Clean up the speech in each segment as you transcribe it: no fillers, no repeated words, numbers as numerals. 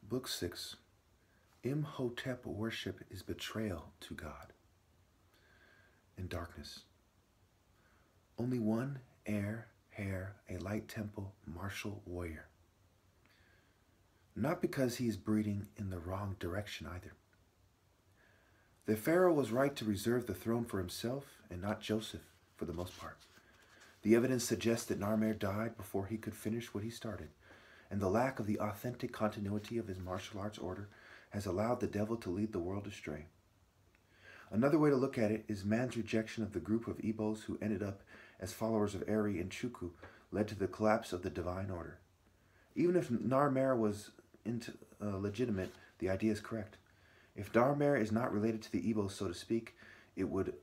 Book 6. Imhotep worship is betrayal to God. In darkness. Only one heir, a light temple, martial warrior. Not because he is breeding in the wrong direction either. The pharaoh was right to reserve the throne for himself and not Joseph, for the most part. The evidence suggests that Narmer died before he could finish what he started, and the lack of the authentic continuity of his martial arts order has allowed the devil to lead the world astray. Another way to look at it is man's rejection of the group of Igbos who ended up as followers of Eri and Chukwu led to the collapse of the divine order. Even if Narmer was legitimate, the idea is correct. If Narmer is not related to the Igbos, so to speak, it would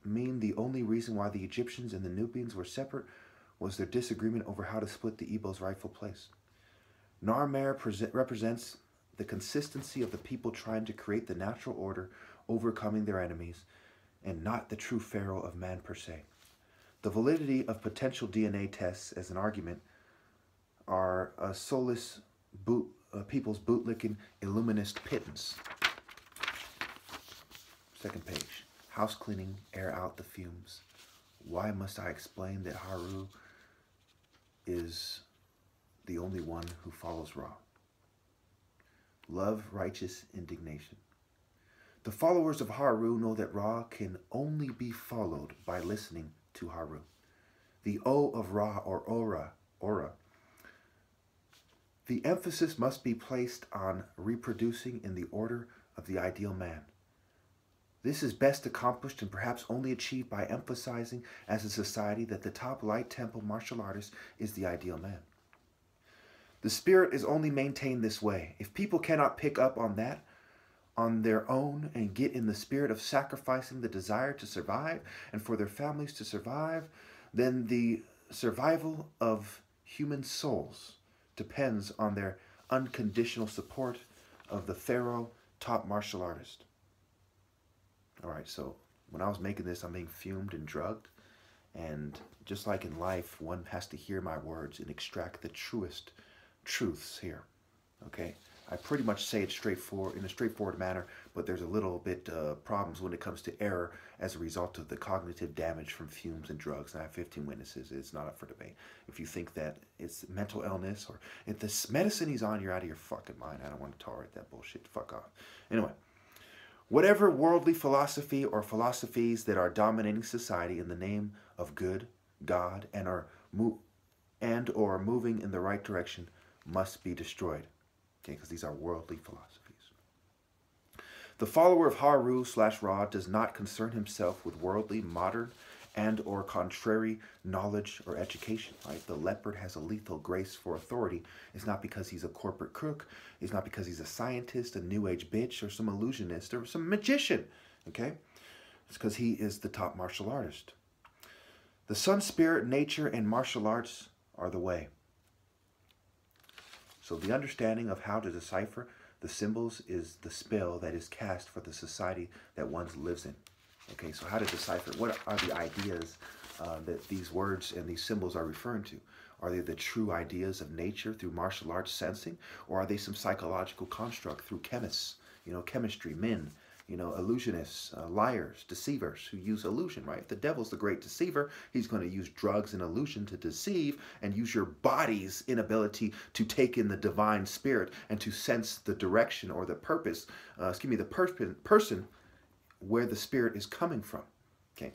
mean the only reason why the Egyptians and the Nubians were separate was their disagreement over how to split the Igbos' rightful place. Narmer represents the consistency of the people trying to create the natural order, overcoming their enemies, and not the true pharaoh of man per se. The validity of potential DNA tests as an argument are a soulless people's bootlicking illuminist pittance. Second page. House cleaning, air out the fumes. Why must I explain that Haru is the only one who follows Ra? Love, righteous indignation. The followers of Haru know that Ra can only be followed by listening to Haru. The O of Ra, or Aura. The emphasis must be placed on reproducing in the order of the ideal man. This is best accomplished and perhaps only achieved by emphasizing as a society that the top light temple martial artist is the ideal man. The spirit is only maintained this way. If people cannot pick up on that on their own and get in the spirit of sacrificing the desire to survive and for their families to survive, then the survival of human souls depends on their unconditional support of the pharaoh top martial artist. All right, so when I was making this, I'm being fumed and drugged. And just like in life, one has to hear my words and extract the truest truths here. Okay? I pretty much say it in a straightforward manner, but there's a little bit problems when it comes to error as a result of the cognitive damage from fumes and drugs. And I have 15 witnesses. It's not up for debate. If you think that it's mental illness or if this medicine he's on, you're out of your fucking mind. I don't want to tolerate that bullshit. Fuck off. Anyway. Whatever worldly philosophy or philosophies that are dominating society in the name of good, God, and or moving in the right direction must be destroyed. Okay, because these are worldly philosophies. The follower of Haru/Ra does not concern himself with worldly, modern, and or contrary knowledge or education. Right? The leopard has a lethal grace for authority. It's not because he's a corporate crook. It's not because he's a scientist, a new age bitch, or some illusionist, or some magician. Okay? It's because he is the top martial artist. The sun spirit, nature, and martial arts are the way. So the understanding of how to decipher the symbols is the spell that is cast for the society that one lives in. Okay, so how to decipher, what are the ideas that these words and these symbols are referring to? Are they the true ideas of nature through martial arts sensing? Or are they some psychological construct through chemists, chemistry, men, illusionists, liars, deceivers who use illusion, right? The devil's the great deceiver. He's going to use drugs and illusion to deceive and use your body's inability to take in the divine spirit and to sense the direction or the purpose, the person where the spirit is coming from. Okay.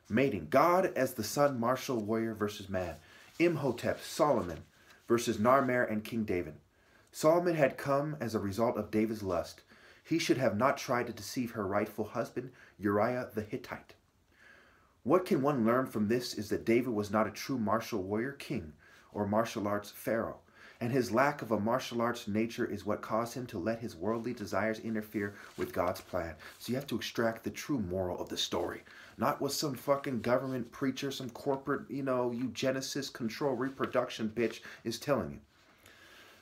Mating. God as the sun martial warrior versus man. Imhotep, Solomon versus Narmer and King David. Solomon had come as a result of David's lust. He should have not tried to deceive her rightful husband, Uriah the Hittite. What can one learn from this is that David was not a true martial warrior king or martial arts pharaoh. And his lack of a martial arts nature is what caused him to let his worldly desires interfere with God's plan. So you have to extract the true moral of the story. Not what some fucking government preacher, some corporate, eugenicist, control reproduction bitch is telling you.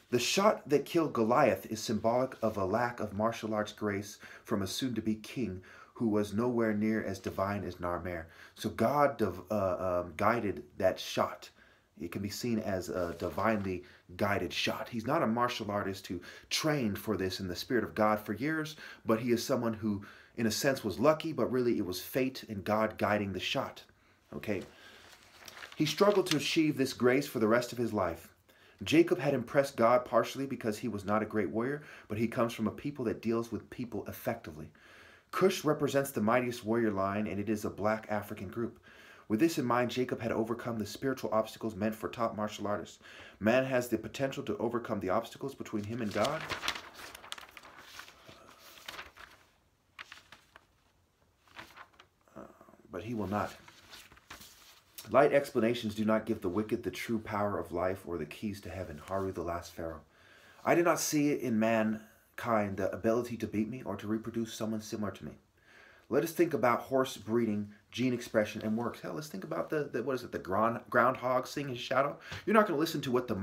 The shot that killed Goliath is symbolic of a lack of martial arts grace from a soon-to-be king who was nowhere near as divine as Narmer. So God guided that shot. It can be seen as a divinely guided shot. He's not a martial artist who trained for this in the Spirit of God for years, but he is someone who, in a sense, was lucky, but really it was fate and God guiding the shot. Okay? He struggled to achieve this grace for the rest of his life. Jacob had impressed God partially because he was not a great warrior, but he comes from a people that deals with people effectively. Cush represents the mightiest warrior line, and it is a black African group. With this in mind, Jacob had overcome the spiritual obstacles meant for top martial artists. Man has the potential to overcome the obstacles between him and God. But he will not. Light explanations do not give the wicked the true power of life or the keys to heaven. Haru, the last pharaoh. I did not see in mankind the ability to beat me or to reproduce someone similar to me. Let us think about horse breeding, gene expression, and works. Hell, let's think about the groundhog seeing his shadow. You're not going to listen to what the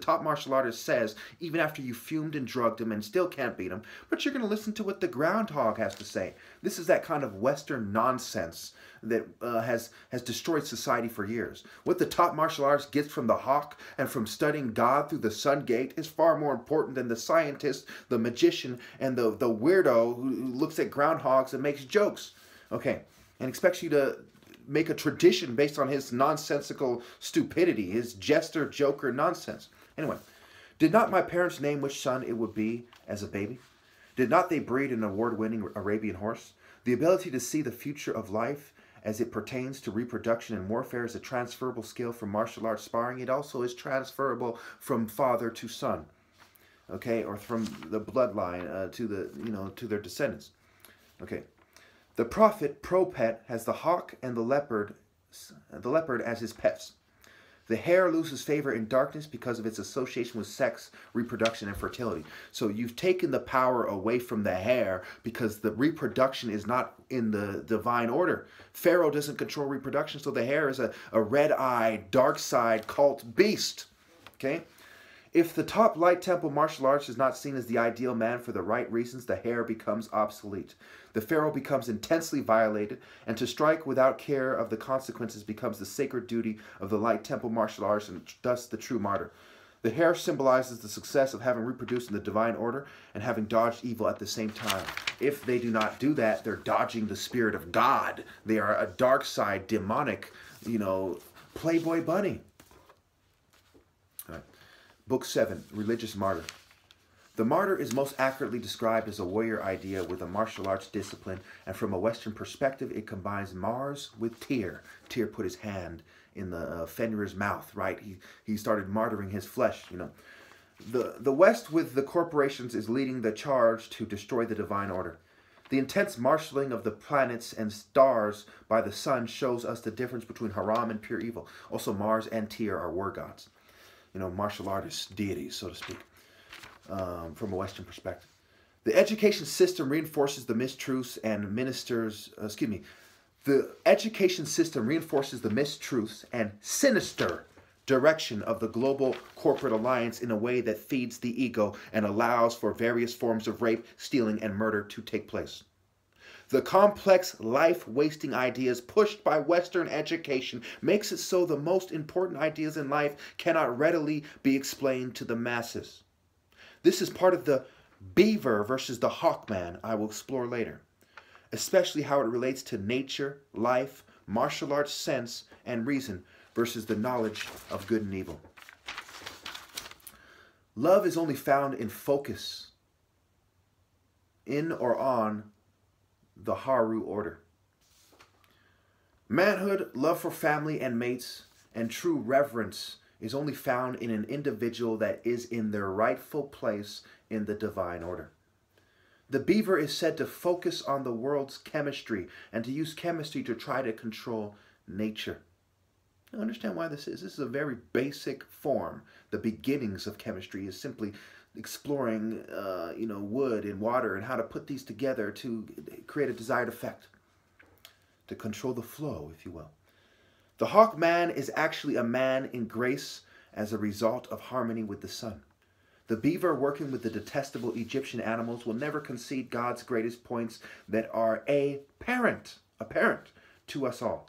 top martial artist says, even after you fumed and drugged him and still can't beat him, but you're going to listen to what the groundhog has to say. This is that kind of Western nonsense that has destroyed society for years. What the top martial artist gets from the hawk and from studying God through the sun gate is far more important than the scientist, the magician, and the weirdo who looks at groundhogs and makes jokes. Okay, and expects you to make a tradition based on his nonsensical stupidity, his jester, joker nonsense. Anyway, did not my parents name which son it would be as a baby? Did not they breed an award-winning Arabian horse? The ability to see the future of life as it pertains to reproduction and warfare is a transferable skill from martial arts sparring. It also is transferable from father to son, okay, or from the bloodline to their descendants. Okay, the prophet Prophet has the hawk and the leopard as his pets. The hare loses favor in darkness because of its association with sex, reproduction, and fertility. So you've taken the power away from the hare because the reproduction is not in the divine order. Pharaoh doesn't control reproduction, so the hare is a red-eyed, dark-side cult beast. Okay? If the top light temple martial arts is not seen as the ideal man for the right reasons, the hare becomes obsolete. The pharaoh becomes intensely violated, and to strike without care of the consequences becomes the sacred duty of the light temple martial arts and thus the true martyr. The hare symbolizes the success of having reproduced in the divine order and having dodged evil at the same time. If they do not do that, they're dodging the spirit of God. They are a dark side, demonic, Playboy bunny. All right. Book 7, Religious Martyr. The martyr is most accurately described as a warrior idea with a martial arts discipline, and from a Western perspective, it combines Mars with Tyr. Tyr put his hand in the Fenrir's mouth, right? He started martyring his flesh, The West with the corporations is leading the charge to destroy the divine order. The intense marshaling of the planets and stars by the sun shows us the difference between haram and pure evil. Also, Mars and Tyr are war gods. Martial artists, deities, so to speak, from a Western perspective. The education system reinforces the mistruths and the education system reinforces the mistruths and sinister direction of the global corporate alliance in a way that feeds the ego and allows for various forms of rape, stealing, and murder to take place. The complex, life-wasting ideas pushed by Western education makes it so the most important ideas in life cannot readily be explained to the masses. This is part of the beaver versus the hawkman I will explore later, especially how it relates to nature, life, martial arts sense, and reason versus the knowledge of good and evil. Love is only found in focus, in or on the Haru order. Manhood, love for family and mates, and true reverence is only found in an individual that is in their rightful place in the divine order. The beaver is said to focus on the world's chemistry and to use chemistry to try to control nature. You understand why this is? This is a very basic form. The beginnings of chemistry is simply exploring, wood and water and how to put these together to create a desired effect, to control the flow, if you will. The hawk man is actually a man in grace as a result of harmony with the sun. The beaver, working with the detestable Egyptian animals, will never concede God's greatest points that are apparent to us all.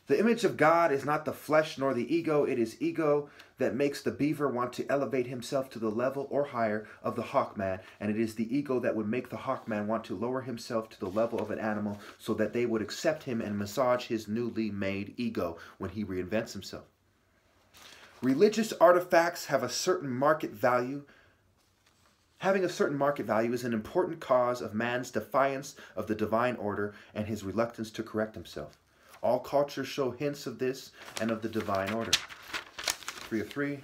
The image of God is not the flesh nor the ego. It is ego that makes the beaver want to elevate himself to the level or higher of the hawkman. And it is the ego that would make the hawkman want to lower himself to the level of an animal so that they would accept him and massage his newly made ego when he reinvents himself. Religious artifacts have a certain market value. Having a certain market value is an important cause of man's defiance of the divine order and his reluctance to correct himself. All cultures show hints of this and of the divine order. 3 of 3,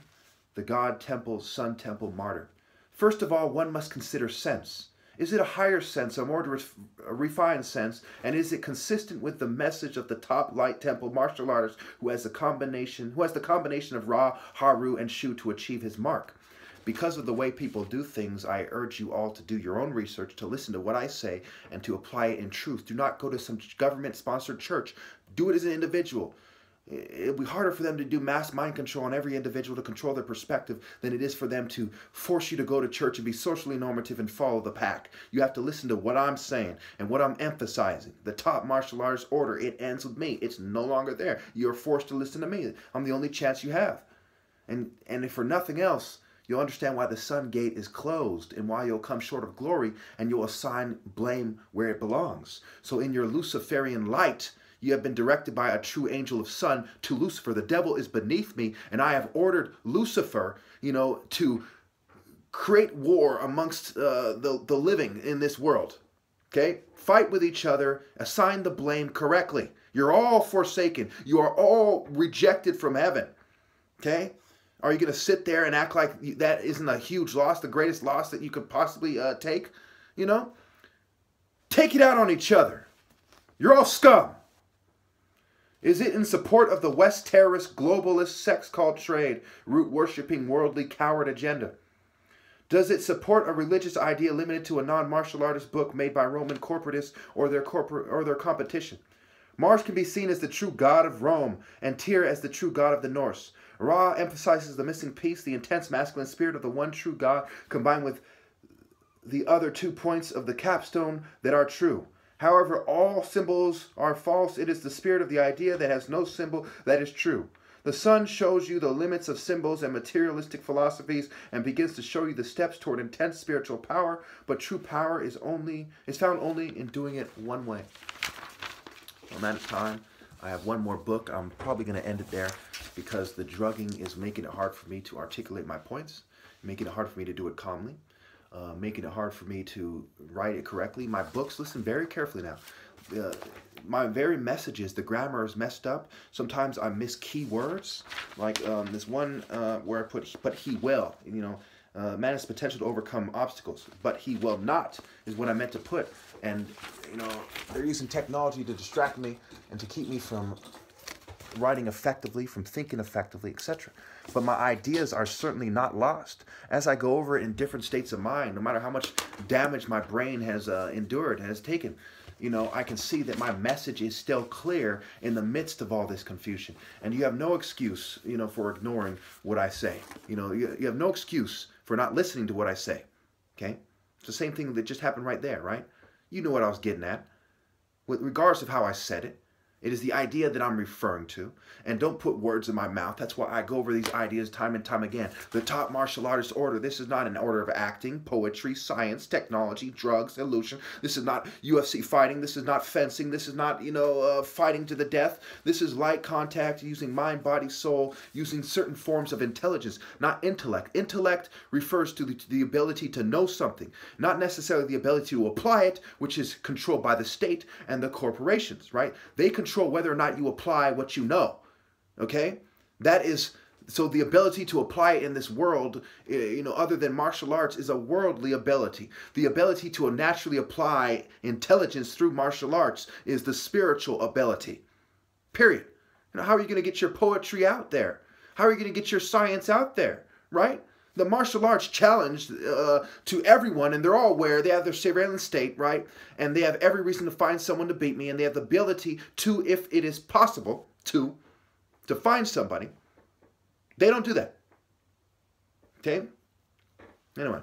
the God temple, Sun temple, martyr. First of all, one must consider sense. Is it a higher sense, a more refined sense, and is it consistent with the message of the top light temple martial artist who has the combination of Ra, Haru, and Shu to achieve his mark? Because of the way people do things, I urge you all to do your own research, to listen to what I say, and to apply it in truth. Do not go to some government-sponsored church. Do it as an individual. It'll be harder for them to do mass mind control on every individual to control their perspective than it is for them to force you to go to church and be socially normative and follow the pack. You have to listen to what I'm saying and what I'm emphasizing. The top martial artist order, it ends with me. It's no longer there. You're forced to listen to me. I'm the only chance you have. And if for nothing else, you'll understand why the sun gate is closed and why you'll come short of glory, and you'll assign blame where it belongs. So in your Luciferian light, you have been directed by a true angel of sun to Lucifer. The devil is beneath me, and I have ordered Lucifer, to create war amongst the living in this world. Okay? Fight with each other. Assign the blame correctly. You're all forsaken. You are all rejected from heaven. Okay? Are you going to sit there and act like that isn't a huge loss, the greatest loss that you could possibly take? Take it out on each other. You're all scum. Is it in support of the West terrorist, globalist, sex cult trade, root-worshipping, worldly, coward agenda? Does it support a religious idea limited to a non-martial artist book made by Roman corporatists or their competition? Mars can be seen as the true god of Rome, and Tyr as the true god of the Norse. Ra emphasizes the missing piece, the intense masculine spirit of the one true God, combined with the other 2 points of the capstone that are true. However, all symbols are false. It is the spirit of the idea that has no symbol that is true. The sun shows you the limits of symbols and materialistic philosophies and begins to show you the steps toward intense spiritual power, but true power is found only in doing it one way. I'm out of time. I have one more book. I'm probably going to end it there because the drugging is making it hard for me to articulate my points, making it hard for me to do it calmly, making it hard for me to write it correctly. My books, listen very carefully now. My very messages, the grammar is messed up. Sometimes I miss key words, like this one where I put, but he will, man has potential to overcome obstacles, but he will not is what I meant to put. And, they're using technology to distract me and to keep me from writing effectively, from thinking effectively, etc. But my ideas are certainly not lost. As I go over it in different states of mind, no matter how much damage my brain has endured, has taken, I can see that my message is still clear in the midst of all this confusion. And you have no excuse, for ignoring what I say. You have no excuse for not listening to what I say. Okay? It's the same thing that just happened right there, right? You know what I was getting at. With regards of how I said it, it is the idea that I'm referring to. And don't put words in my mouth. That's why I go over these ideas time and time again. The top martial artist order. This is not an order of acting, poetry, science, technology, drugs, illusion. This is not UFC fighting. This is not fencing. This is not, fighting to the death. This is light contact, using mind, body, soul, using certain forms of intelligence, not intellect. Intellect refers to the ability to know something, not necessarily the ability to apply it, which is controlled by the state and the corporations, right? They control whether or not you apply what you know. Okay? That is, so the ability to apply it in this world, other than martial arts, is a worldly ability. The ability to naturally apply intelligence through martial arts is the spiritual ability. Period. How are you going to get your poetry out there? How are you going to get your science out there? Right? The martial arts challenge to everyone, and they're all aware. They have their surveillance state, right? And they have every reason to find someone to beat me, and they have the ability to, if it is possible, to find somebody. They don't do that. Okay? Anyway.